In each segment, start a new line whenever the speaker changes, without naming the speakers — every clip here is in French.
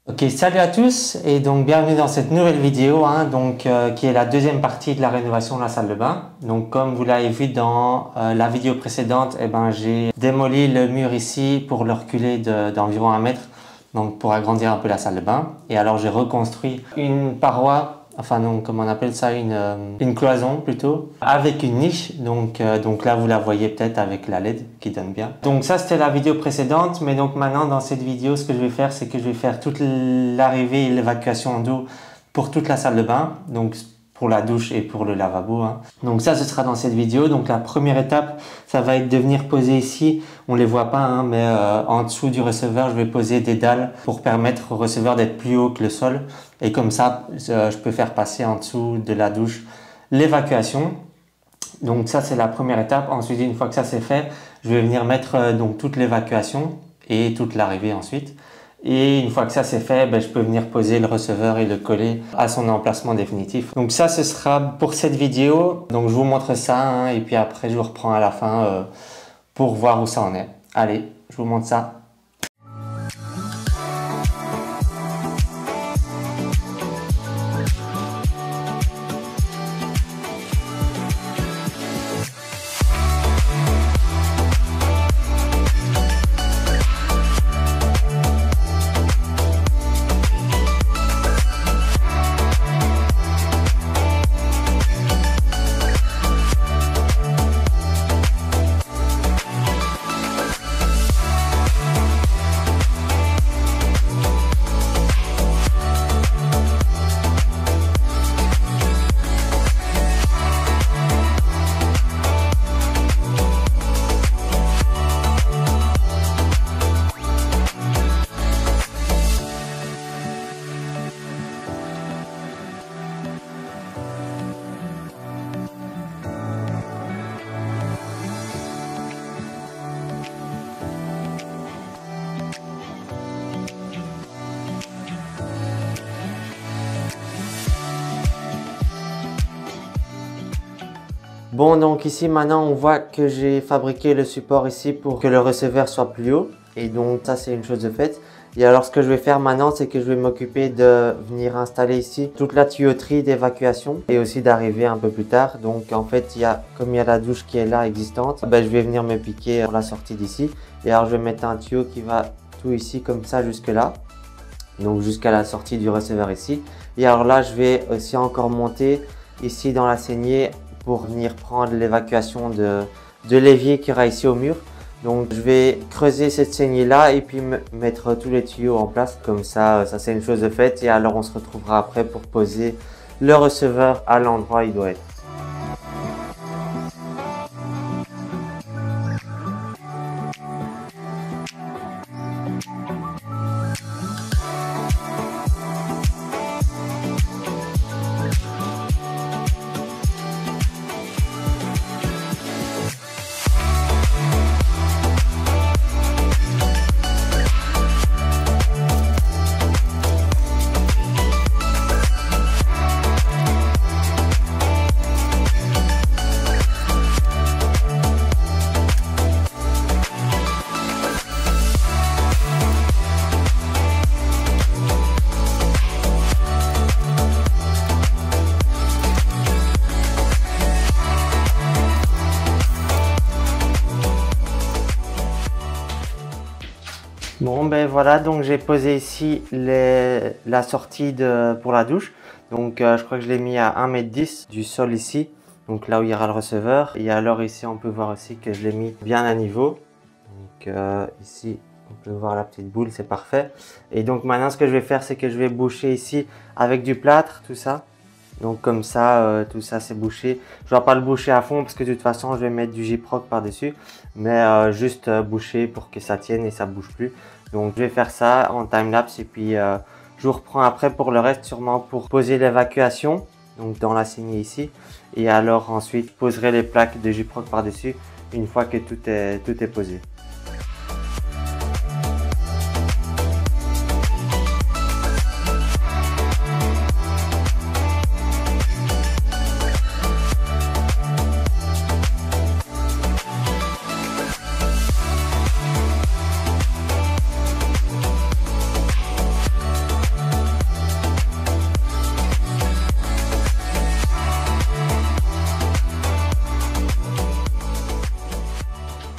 Ok, salut à tous et donc bienvenue dans cette nouvelle vidéo qui est la deuxième partie de la rénovation de la salle de bain. Donc comme vous l'avez vu dans la vidéo précédente, j'ai démoli le mur ici pour le reculer d'environ 1 mètre, donc pour agrandir un peu la salle de bain. Et alors j'ai reconstruit une paroi, comment on appelle ça, une cloison plutôt, avec une niche. Donc là vous la voyez peut-être avec la LED qui donne bien. Donc ça c'était la vidéo précédente, mais donc maintenant dans cette vidéo ce que je vais faire c'est que je vais faire toute l'arrivée et l'évacuation d'eau pour toute la salle de bain, donc pour la douche et pour le lavabo. Donc ça ce sera dans cette vidéo. Donc la première étape ça va être de venir poser ici, on les voit pas mais en dessous du receveur je vais poser des dalles pour permettre au receveur d'être plus haut que le sol, et comme ça je peux faire passer en dessous de la douche l'évacuation. Donc ça c'est la première étape. Ensuite une fois que ça c'est fait, je vais venir mettre donc toute l'évacuation et toute l'arrivée ensuite. Et une fois que ça c'est fait, je peux venir poser le receveur et le coller à son emplacement définitif. Donc ça ce sera pour cette vidéo. Donc je vous montre ça et puis après je vous reprends à la fin pour voir où ça en est. Allez, je vous montre ça. Bon, donc ici maintenant on voit que j'ai fabriqué le support ici pour que le receveur soit plus haut, et donc ça c'est une chose de faite. Et alors ce que je vais faire maintenant c'est que je vais m'occuper de venir installer ici toute la tuyauterie d'évacuation et aussi d'arriver un peu plus tard. Donc en fait comme il y a la douche qui est là existante, je vais venir me piquer pour la sortie d'ici, et alors je vais mettre un tuyau qui va tout ici comme ça jusque là, donc jusqu'à la sortie du receveur ici. Et alors là je vais aussi encore monter ici dans la saignée pour venir prendre l'évacuation de l'évier qui aura ici au mur. Donc je vais creuser cette saignée là et puis mettre tous les tuyaux en place. Comme ça c'est une chose de faite, et alors on se retrouvera après pour poser le receveur à l'endroit où il doit être. Bon voilà, donc j'ai posé ici la sortie pour la douche. Donc je crois que je l'ai mis à 1,10 m du sol ici, donc là où il y aura le receveur. Et alors ici on peut voir aussi que je l'ai mis bien à niveau. Donc ici on peut voir la petite boule, c'est parfait. Et donc maintenant ce que je vais faire c'est que je vais boucher ici avec du plâtre, tout ça. Donc comme ça, tout ça c'est bouché. Je ne vais pas le boucher à fond parce que de toute façon je vais mettre du gyproc par dessus, mais juste boucher pour que ça tienne et ça bouge plus. Donc je vais faire ça en time-lapse et puis je vous reprends après pour le reste, sûrement pour poser l'évacuation, donc dans la saignée ici. Et alors ensuite je poserai les plaques de gyproc par dessus une fois que tout est posé.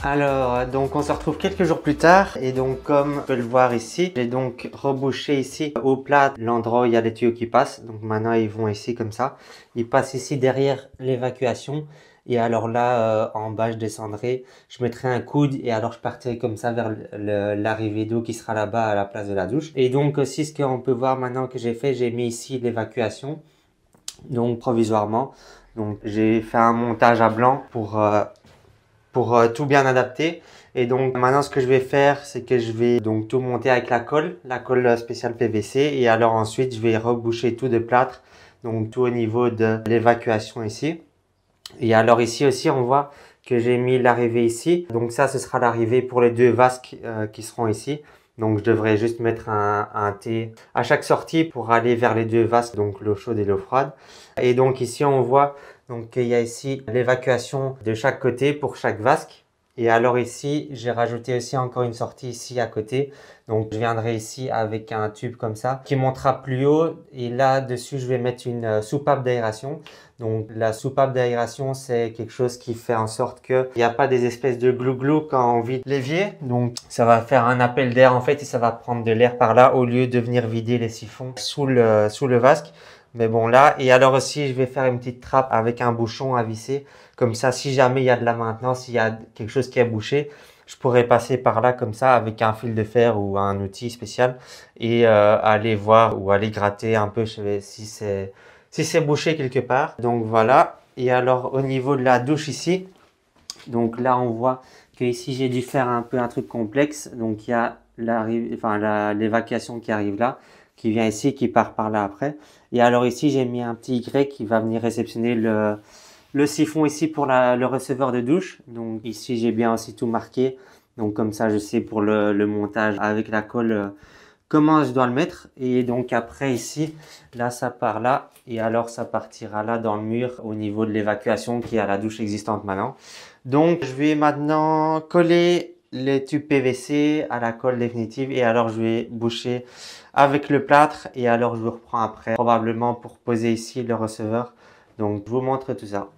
Alors, donc on se retrouve quelques jours plus tard et donc comme vous pouvez le voir ici, j'ai donc rebouché ici au plat l'endroit où il y a les tuyaux qui passent. Donc maintenant ils vont ici comme ça. Ils passent ici derrière l'évacuation et alors là en bas je descendrai, je mettrai un coude et alors je partirai comme ça vers l'arrivée d'eau qui sera là-bas à la place de la douche. Et donc aussi ce qu'on peut voir maintenant que j'ai fait, j'ai mis ici l'évacuation, donc provisoirement. Donc j'ai fait un montage à blanc pour tout bien adapter. Et donc maintenant ce que je vais faire, c'est que je vais donc tout monter avec la colle spéciale PVC et alors ensuite je vais reboucher tout de plâtre, donc tout au niveau de l'évacuation ici. Et alors ici aussi on voit que j'ai mis l'arrivée ici, donc ça ce sera l'arrivée pour les deux vasques qui seront ici. Donc je devrais juste mettre un T à chaque sortie pour aller vers les deux vasques, donc l'eau chaude et l'eau froide. Et donc ici on voit donc qu'il y a ici l'évacuation de chaque côté pour chaque vasque. Et alors ici j'ai rajouté aussi encore une sortie ici à côté. Donc je viendrai ici avec un tube comme ça qui montera plus haut et là dessus je vais mettre une soupape d'aération. Donc la soupape d'aération c'est quelque chose qui fait en sorte qu'il n'y a pas des espèces de glou-glou quand on vide l'évier. Donc ça va faire un appel d'air en fait et ça va prendre de l'air par là au lieu de venir vider les siphons sous le vasque. Mais bon là, et alors aussi je vais faire une petite trappe avec un bouchon à visser. Comme ça si jamais il y a de la maintenance, s'il y a quelque chose qui est bouché, je pourrais passer par là comme ça avec un fil de fer ou un outil spécial et aller voir ou aller gratter un peu si c'est bouché quelque part. Donc voilà. Et alors au niveau de la douche ici, donc là on voit que ici j'ai dû faire un peu un truc complexe. Donc il y a l'évacuation qui arrive là, qui vient ici, qui part par là après. Et alors ici j'ai mis un petit Y qui va venir réceptionner le siphon ici pour le receveur de douche. Donc ici j'ai bien aussi tout marqué. Donc comme ça je sais pour le montage avec la colle comment je dois le mettre. Et donc après ici, là ça part là. Et alors ça partira là dans le mur au niveau de l'évacuation qui est à la douche existante maintenant. Donc je vais maintenant coller les tubes PVC à la colle définitive. Et alors je vais boucher avec le plâtre. Et alors je vous reprends après probablement pour poser ici le receveur. Donc je vous montre tout ça.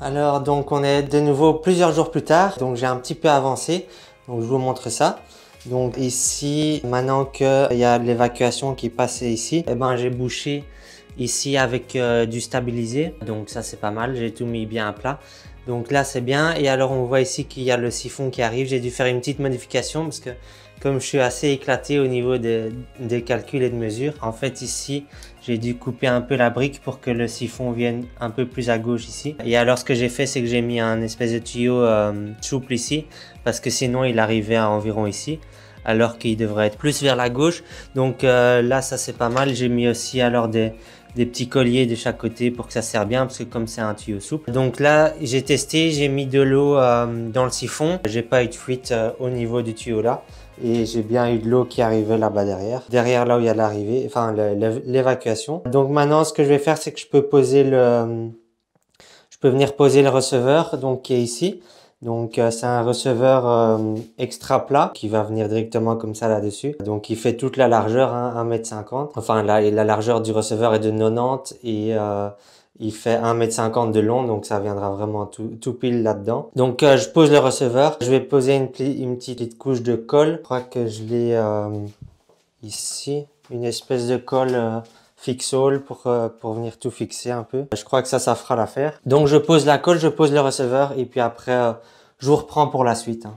Alors donc on est de nouveau plusieurs jours plus tard, donc j'ai un petit peu avancé, donc je vous montre ça. Donc ici, maintenant qu'il y a l'évacuation qui passe ici, eh ben j'ai bouché ici avec du stabilisé, donc ça c'est pas mal, j'ai tout mis bien à plat. Donc là c'est bien, et alors on voit ici qu'il y a le siphon qui arrive. J'ai dû faire une petite modification parce que comme je suis assez éclaté au niveau des calculs et de mesures, en fait ici j'ai dû couper un peu la brique pour que le siphon vienne un peu plus à gauche ici. Et alors ce que j'ai fait, c'est que j'ai mis un espèce de tuyau souple ici, parce que sinon il arrivait à environ ici, alors qu'il devrait être plus vers la gauche. Donc là ça c'est pas mal. J'ai mis aussi alors des petits colliers de chaque côté pour que ça serve bien, parce que comme c'est un tuyau souple. Donc là j'ai testé, j'ai mis de l'eau dans le siphon, j'ai pas eu de fuite au niveau du tuyau là. Et j'ai bien eu de l'eau qui arrivait là-bas derrière là où il y a l'arrivée, enfin l'évacuation. Donc maintenant ce que je vais faire, c'est que je peux venir poser le receveur donc qui est ici. Donc c'est un receveur extra plat qui va venir directement comme ça là-dessus. Donc il fait toute la largeur, hein, 1,50 m. Enfin la largeur du receveur est de 90 et Il fait 1,50 m de long, donc ça viendra vraiment tout pile là-dedans. Donc je pose le receveur. Je vais poser une petite couche de colle. Je crois que je l'ai ici. Une espèce de colle fix-all pour venir tout fixer un peu. Je crois que ça fera l'affaire. Donc je pose la colle, je pose le receveur et puis après je vous reprends pour la suite.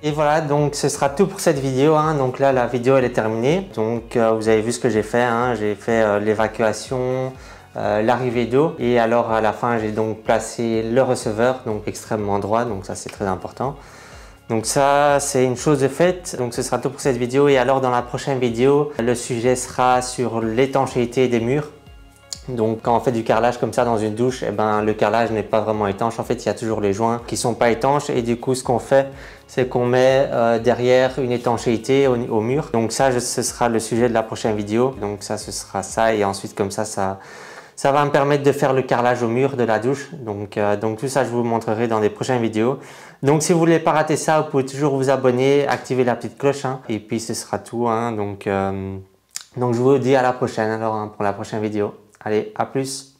Et voilà, donc ce sera tout pour cette vidéo, hein. Donc là, la vidéo elle est terminée. Donc vous avez vu ce que j'ai fait, hein. J'ai fait l'évacuation, l'arrivée d'eau, et alors à la fin j'ai donc placé le receveur, donc extrêmement droit, donc ça c'est très important. Donc ça c'est une chose de faite. Donc ce sera tout pour cette vidéo, et alors dans la prochaine vidéo, le sujet sera sur l'étanchéité des murs. Donc quand on fait du carrelage comme ça dans une douche, eh ben, le carrelage n'est pas vraiment étanche. En fait, il y a toujours les joints qui sont pas étanches, et du coup ce qu'on fait, c'est qu'on met derrière une étanchéité au mur. Donc ça, ce sera le sujet de la prochaine vidéo. Donc ça, ce sera ça, et ensuite comme ça va me permettre de faire le carrelage au mur de la douche. Donc tout ça, je vous montrerai dans des prochaines vidéos. Donc si vous voulez pas rater ça, vous pouvez toujours vous abonner, activer la petite cloche, hein, et puis ce sera tout, hein. Donc je vous dis à la prochaine alors, hein, pour la prochaine vidéo. Allez, à plus!